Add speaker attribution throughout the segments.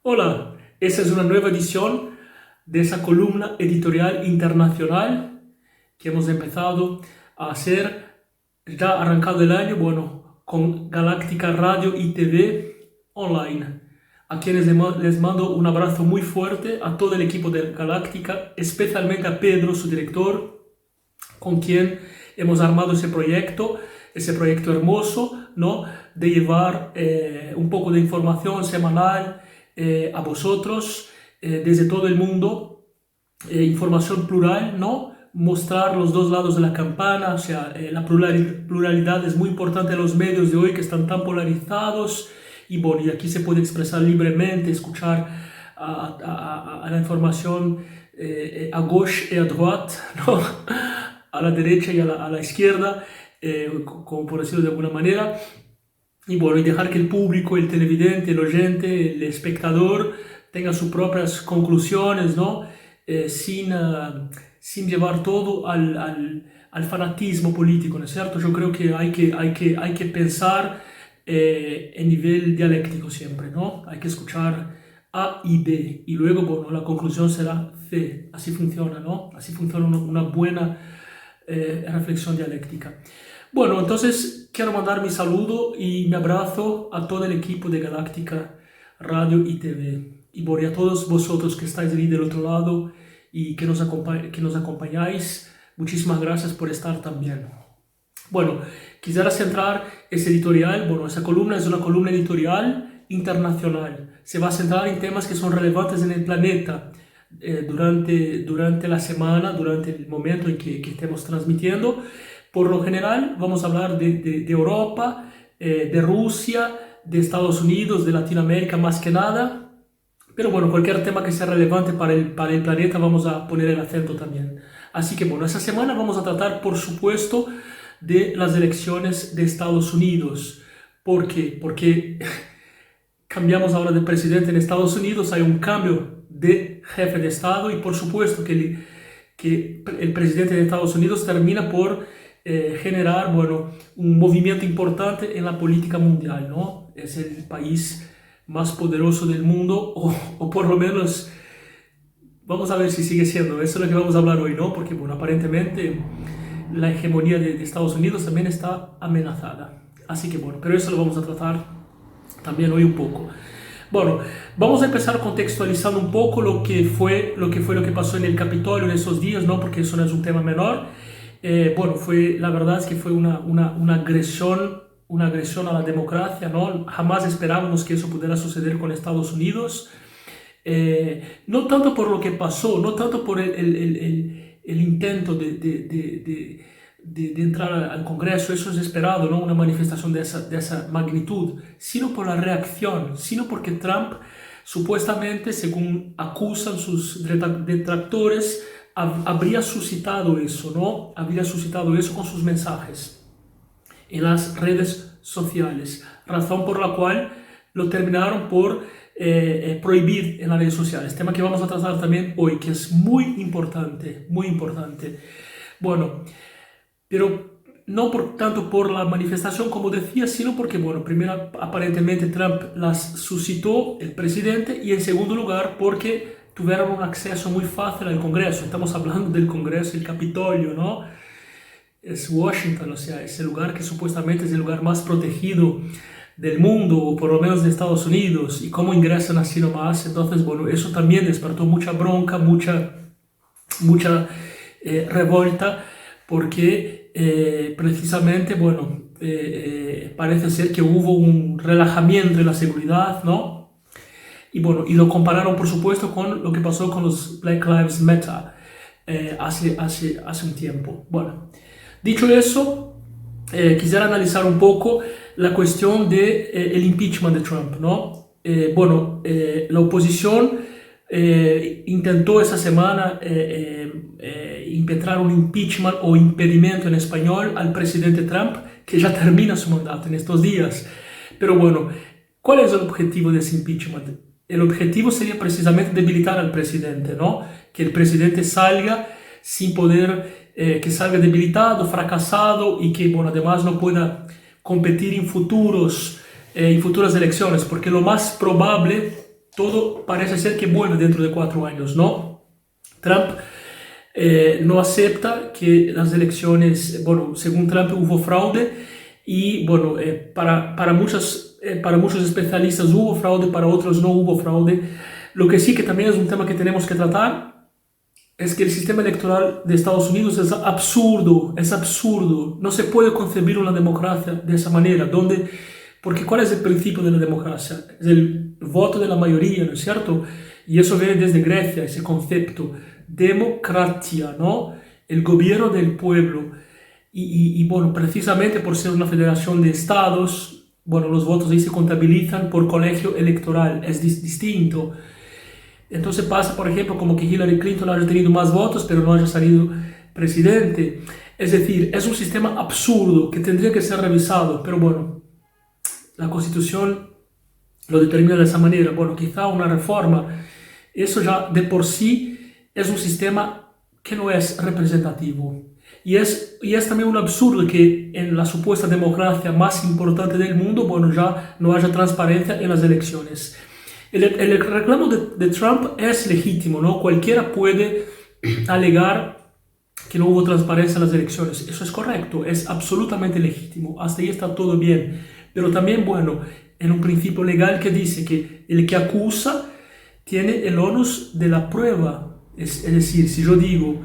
Speaker 1: Hola, esta es una nueva edición de esa columna editorial internacional que hemos empezado a hacer ya arrancado el año, bueno, con Galáctica Radio y TV online. A quienes les mando un abrazo muy fuerte a todo el equipo de Galáctica, especialmente a Pedro, su director, con quien hemos armado ese proyecto hermoso, ¿no? De llevar un poco de información semanal a vosotros desde todo el mundo, información plural, ¿no? Mostrar los dos lados de la campana, o sea, la pluralidad es muy importante en los medios de hoy que están tan polarizados y bueno, y aquí se puede expresar libremente, escuchar a la información a gauche y a droite, ¿no? A la derecha y a la izquierda, como por decirlo de alguna manera. Y bueno, y dejar que el público, el televidente, el oyente, el espectador tenga sus propias conclusiones, ¿no? Sin llevar todo al fanatismo político, ¿no es cierto? Yo creo que hay que pensar en nivel dialéctico siempre, ¿no? Hay que escuchar A y B, y luego, bueno, la conclusión será C. Así funciona, ¿no? Así funciona una buena reflexión dialéctica. Bueno, entonces quiero mandar mi saludo y mi abrazo a todo el equipo de Galáctica Radio y TV. Y bueno, a todos vosotros que estáis ahí del otro lado y que nos acompañáis, muchísimas gracias por estar también. Bueno, quisiera centrar ese editorial, bueno, esa columna es una columna editorial internacional. Se va a centrar en temas que son relevantes en el planeta durante la semana, durante el momento en que estemos transmitiendo. Por lo general vamos a hablar de Europa, de Rusia, de Estados Unidos, de Latinoamérica más que nada. Pero bueno, cualquier tema que sea relevante para el planeta vamos a poner el acento también. Así que bueno, esta semana vamos a tratar, por supuesto, de las elecciones de Estados Unidos. ¿Por qué? Porque cambiamos ahora de presidente en Estados Unidos, hay un cambio de jefe de Estado y por supuesto que el presidente de Estados Unidos termina por generar, bueno, un movimiento importante en la política mundial, ¿no? Es el país más poderoso del mundo, o por lo menos, vamos a ver si sigue siendo, eso es lo que vamos a hablar hoy, ¿no? Porque, bueno, aparentemente la hegemonía de Estados Unidos también está amenazada. Así que, bueno, pero eso lo vamos a tratar también hoy un poco. Bueno, vamos a empezar contextualizando un poco lo que pasó en el Capitolio en esos días, ¿no? Porque eso no es un tema menor. Bueno, la verdad es que fue una agresión a la democracia, ¿no? Jamás esperábamos que eso pudiera suceder con Estados Unidos. No tanto por lo que pasó, no tanto por el intento de entrar al Congreso, eso es esperado, ¿no? Una manifestación de esa magnitud, sino por la reacción, sino porque Trump supuestamente, según acusan sus detractores, habría suscitado eso, ¿no? Habría suscitado eso con sus mensajes en las redes sociales, razón por la cual lo terminaron por prohibir en las redes sociales, tema que vamos a tratar también hoy, que es muy importante, muy importante. Bueno, pero no tanto por la manifestación, como decía, sino porque, bueno, primero, aparentemente Trump las suscitó, el presidente, y en segundo lugar, porque tuvieron un acceso muy fácil al Congreso. Estamos hablando del Congreso, el Capitolio, ¿no? Es Washington, o sea, es el lugar que supuestamente es el lugar más protegido del mundo, o por lo menos de Estados Unidos, y cómo ingresan así nomás. Entonces, bueno, eso también despertó mucha bronca, mucha revolta, porque precisamente, bueno, parece ser que hubo un relajamiento de la seguridad, ¿no? Y bueno, y lo compararon, por supuesto, con lo que pasó con los Black Lives Matter hace un tiempo. Bueno, dicho eso, quisiera analizar un poco la cuestión del impeachment de Trump, ¿no? Bueno, la oposición intentó esa semana impetrar un impeachment o impedimento en español al presidente Trump, que ya termina su mandato en estos días. Pero bueno, ¿cuál es el objetivo de ese impeachment? El objetivo sería precisamente debilitar al presidente, ¿no? Que el presidente salga sin poder, que salga debilitado, fracasado y que, bueno, además no pueda competir en futuras elecciones, porque lo más probable todo parece ser que vuelve dentro de 4 años, ¿no? Trump no acepta que las elecciones, bueno, según Trump hubo fraude y, bueno, para muchos especialistas hubo fraude, para otros no hubo fraude. Lo que sí que también es un tema que tenemos que tratar es que el sistema electoral de Estados Unidos es absurdo, es absurdo. No se puede concebir una democracia de esa manera, porque ¿cuál es el principio de la democracia? Es el voto de la mayoría, ¿no es cierto? Y eso viene desde Grecia, ese concepto, democracia, ¿no? El gobierno del pueblo. Y bueno, precisamente por ser una federación de estados, bueno, los votos ahí se contabilizan por colegio electoral, es distinto. Entonces pasa, por ejemplo, como que Hillary Clinton haya tenido más votos, pero no haya salido presidente. Es decir, es un sistema absurdo que tendría que ser revisado, pero bueno, la Constitución lo determina de esa manera. Bueno, quizá una reforma, eso ya de por sí es un sistema que no es representativo. Y es también un absurdo que en la supuesta democracia más importante del mundo, bueno, ya no haya transparencia en las elecciones. El reclamo de Trump es legítimo, ¿no? Cualquiera puede alegar que no hubo transparencia en las elecciones. Eso es correcto, es absolutamente legítimo. Hasta ahí está todo bien. Pero también, bueno, en un principio legal que dice que el que acusa tiene el onus de la prueba. Es decir, si yo digo,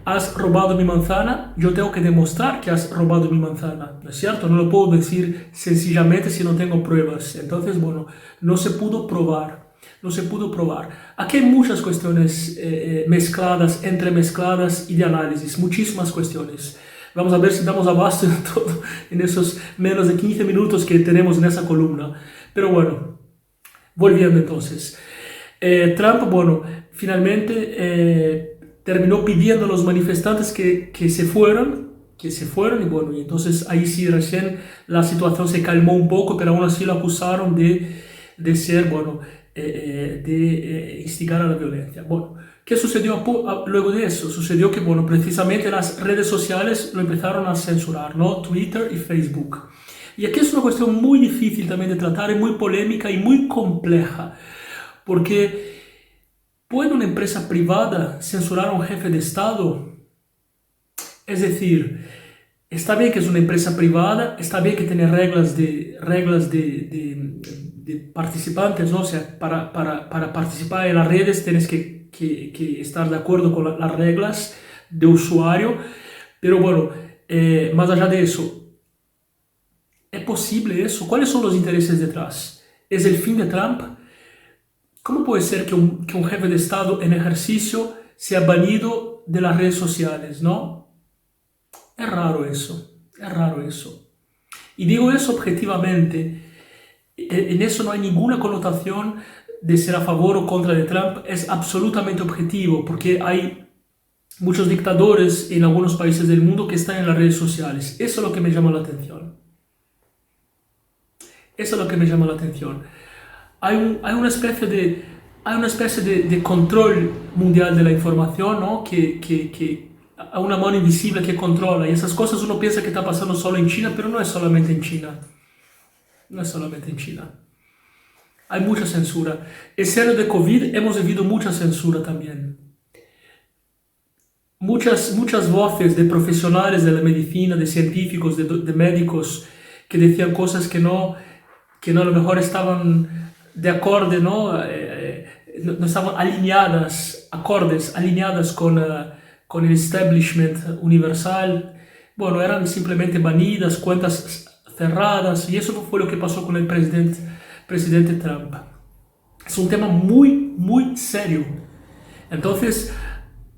Speaker 1: has robado mi manzana, yo tengo que demostrar que has robado mi manzana, ¿no es cierto? No lo puedo decir sencillamente si no tengo pruebas. Entonces, bueno, no se pudo probar. No se pudo probar. Aquí hay muchas cuestiones mezcladas, entremezcladas y de análisis, muchísimas cuestiones. Vamos a ver si damos abasto de todo en esos menos de 15 minutos que tenemos en esa columna. Pero bueno, volviendo entonces. Trump, bueno, finalmente terminó pidiendo a los manifestantes que se fueran, y bueno, y entonces ahí sí recién la situación se calmó un poco, pero aún así lo acusaron de ser, bueno, de instigar a la violencia. Bueno, ¿qué sucedió luego de eso? Sucedió que, bueno, precisamente las redes sociales lo empezaron a censurar, ¿no? Twitter y Facebook. Y aquí es una cuestión muy difícil también de tratar, y muy polémica y muy compleja, porque ¿puede una empresa privada censurar a un jefe de Estado? Es decir, está bien que es una empresa privada, está bien que tiene reglas de participantes, ¿no? O sea, para participar en las redes tienes que estar de acuerdo con las reglas de usuario, pero bueno, más allá de eso, ¿es posible eso? ¿Cuáles son los intereses detrás? ¿Es el fin de Trump? ¿Cómo puede ser que un jefe de Estado en ejercicio sea banido de las redes sociales, no? Es raro eso, es raro eso. Y digo eso objetivamente, en eso no hay ninguna connotación de ser a favor o contra de Trump, es absolutamente objetivo, porque hay muchos dictadores en algunos países del mundo que están en las redes sociales. Eso es lo que me llama la atención. Eso es lo que me llama la atención. Hay una especie de control mundial de la información, ¿no? Que a una mano invisible que controla, y esas cosas uno piensa que está pasando solo en China, pero no es solamente en China. No es solamente en China. Hay mucha censura. Ese año de COVID hemos vivido mucha censura también. Muchas voces de profesionales de la medicina, de científicos, de médicos, que decían cosas que no a lo mejor estaban de acorde, ¿no? No estaban alineadas con el establishment universal. Bueno, eran simplemente banidas, cuentas cerradas, y eso fue lo que pasó con el presidente Trump. Es un tema muy, muy serio. Entonces,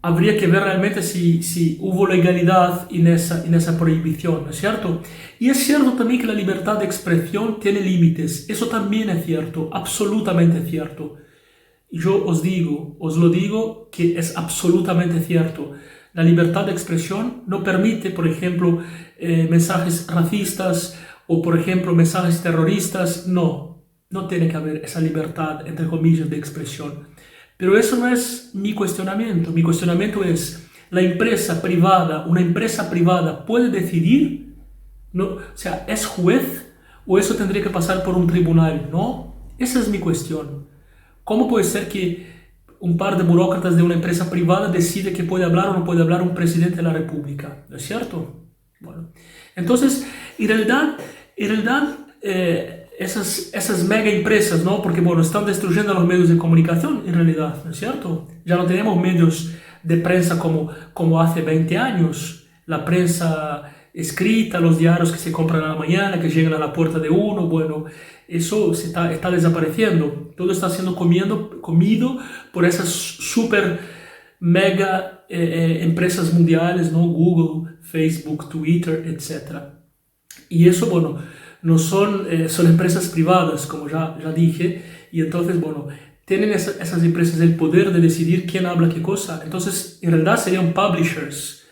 Speaker 1: habría que ver realmente si hubo legalidad en esa prohibición, ¿no es cierto? Y es cierto también que la libertad de expresión tiene límites. Eso también es cierto, absolutamente cierto. Y yo os lo digo que es absolutamente cierto. La libertad de expresión no permite, por ejemplo, mensajes racistas o, por ejemplo, mensajes terroristas. No tiene que haber esa libertad, entre comillas, de expresión. Pero eso no es mi cuestionamiento. Mi cuestionamiento es, una empresa privada puede decidir, ¿no? O sea, ¿es juez o eso tendría que pasar por un tribunal? No, esa es mi cuestión. ¿Cómo puede ser que un par de burócratas de una empresa privada decide que puede hablar o no puede hablar un presidente de la República? ¿No es cierto? Bueno, entonces, en realidad, esas mega empresas, ¿no? Porque, bueno, están destruyendo los medios de comunicación, en realidad, ¿no es cierto? Ya no tenemos medios de prensa como hace 20 años. La prensa escrita, los diarios que se compran a la mañana, que llegan a la puerta de uno, bueno, eso está desapareciendo. Todo está siendo comido por esas super mega empresas mundiales, ¿no? Google, Facebook, Twitter, etcétera. Y eso, bueno, no son empresas privadas, como ya dije, y entonces, bueno, tienen esas empresas el poder de decidir quién habla qué cosa. Entonces, en realidad serían publishers,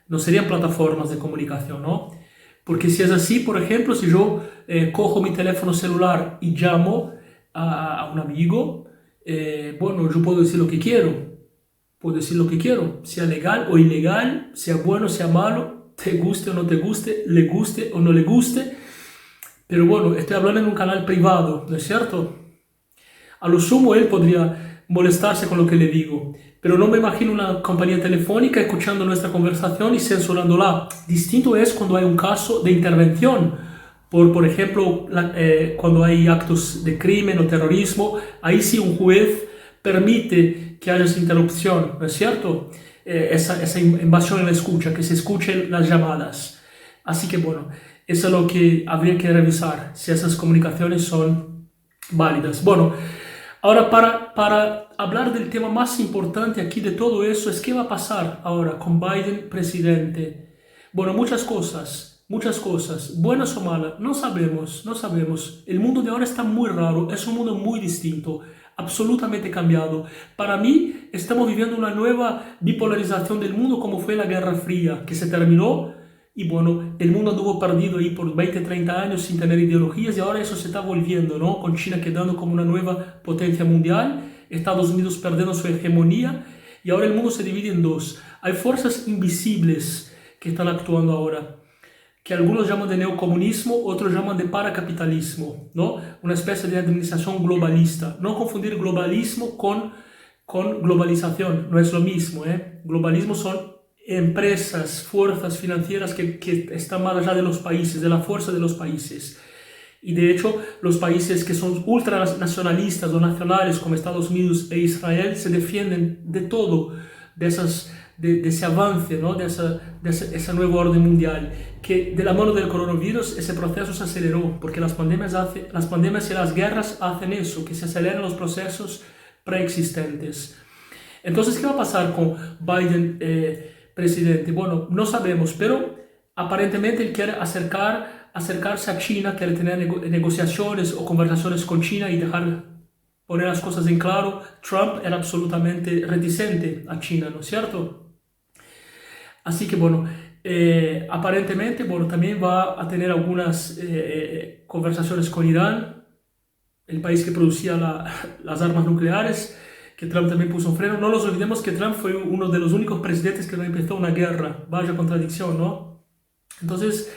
Speaker 1: no serían plataformas de comunicación, ¿no? Porque si es así, por ejemplo, si yo cojo mi teléfono celular y llamo a un amigo, bueno, yo puedo decir lo que quiero. Puedo decir lo que quiero, sea legal o ilegal, sea bueno o sea malo, te guste o no te guste, le guste o no le guste. Pero bueno, estoy hablando en un canal privado, ¿no es cierto? A lo sumo él podría molestarse con lo que le digo, pero no me imagino una compañía telefónica escuchando nuestra conversación y censurándola. Distinto es cuando hay un caso de intervención, por ejemplo, cuando hay actos de crimen o terrorismo, ahí sí un juez permite que haya esa interrupción, ¿no es cierto? Esa invasión en la escucha, que se escuchen las llamadas. Así que bueno, eso es lo que habría que revisar, si esas comunicaciones son válidas. Bueno, ahora para hablar del tema más importante aquí de todo eso es qué va a pasar ahora con Biden presidente. Bueno, muchas cosas, buenas o malas, no sabemos. El mundo de ahora está muy raro, es un mundo muy distinto, absolutamente cambiado. Para mí estamos viviendo una nueva bipolarización del mundo como fue la Guerra Fría, que se terminó y bueno, el mundo anduvo perdido ahí por 20, 30 años sin tener ideologías y ahora eso se está volviendo, ¿no? Con China quedando como una nueva potencia mundial, Estados Unidos perdiendo su hegemonía y ahora el mundo se divide en dos. Hay fuerzas invisibles que están actuando ahora, que algunos llaman de neocomunismo, otros llaman de paracapitalismo, ¿no? Una especie de administración globalista. No confundir globalismo con globalización, no es lo mismo, ¿eh? Globalismo son empresas, fuerzas financieras que están más allá de los países, de la fuerza de los países. Y de hecho, los países que son ultranacionalistas o nacionales, como Estados Unidos e Israel, se defienden de todo, de ese avance, ¿no? de esa nueva orden mundial, que de la mano del coronavirus ese proceso se aceleró, porque las pandemias y las guerras hacen eso, que se aceleran los procesos preexistentes. Entonces, ¿qué va a pasar con Biden presidente? Bueno, no sabemos, pero aparentemente él quiere acercarse a China, quiere tener negociaciones o conversaciones con China y poner las cosas en claro. Trump era absolutamente reticente a China, ¿no es cierto? Así que bueno, aparentemente bueno, también va a tener algunas conversaciones con Irán, el país que producía las armas nucleares, que Trump también puso un freno. No nos olvidemos que Trump fue uno de los únicos presidentes que no empezó una guerra. Vaya contradicción, ¿no? Entonces,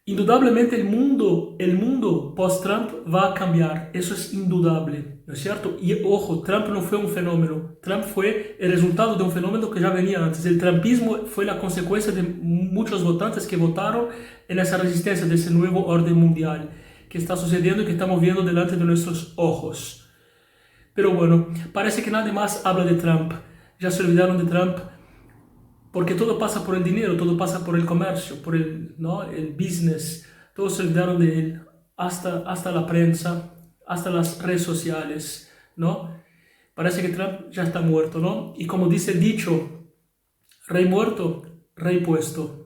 Speaker 1: indudablemente el mundo post-Trump va a cambiar. Eso es indudable, ¿no es cierto? Y ojo, Trump no fue un fenómeno. Trump fue el resultado de un fenómeno que ya venía antes. El trumpismo fue la consecuencia de muchos votantes que votaron en esa resistencia de ese nuevo orden mundial que está sucediendo y que estamos viendo delante de nuestros ojos. Pero bueno, parece que nadie más habla de Trump. Ya se olvidaron de Trump porque todo pasa por el dinero, todo pasa por el comercio, por ¿no? el business. Todos se olvidaron de él, hasta la prensa, hasta las redes sociales, ¿no? Parece que Trump ya está muerto, ¿no? Y como dice el dicho, rey muerto, rey puesto.